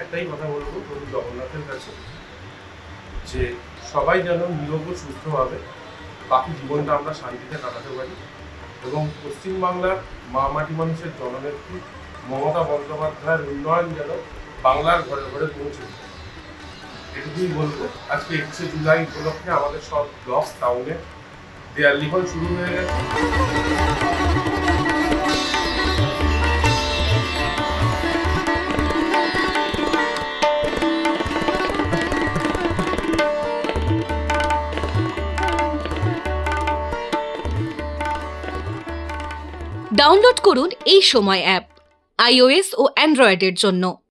একটাই কথা বলবো প্রভু জগন্নাথের কাছে, যে সবাই যেন নিরোগ ও সুস্থভাবে বাকি জীবনটা আমরা শান্তিতে কাটাতে পারি এবং পশ্চিমবাংলার মা মাটি মানুষের জননেত্রী মমতা বন্দ্যোপাধ্যায়ের উন্নয়ন যেন বাংলার ঘরে ঘরে পৌঁছে যায়। এটুকুই বলবো। আজকে 21শে জুলাই উপলক্ষে আমাদের সব ব্লক টাউনে দেয়াল লিখন শুরু হয়ে গেছে। ডাউনলোড করুন এই সময় অ্যাপ iOS ও অ্যান্ড্রয়েডের জন্য।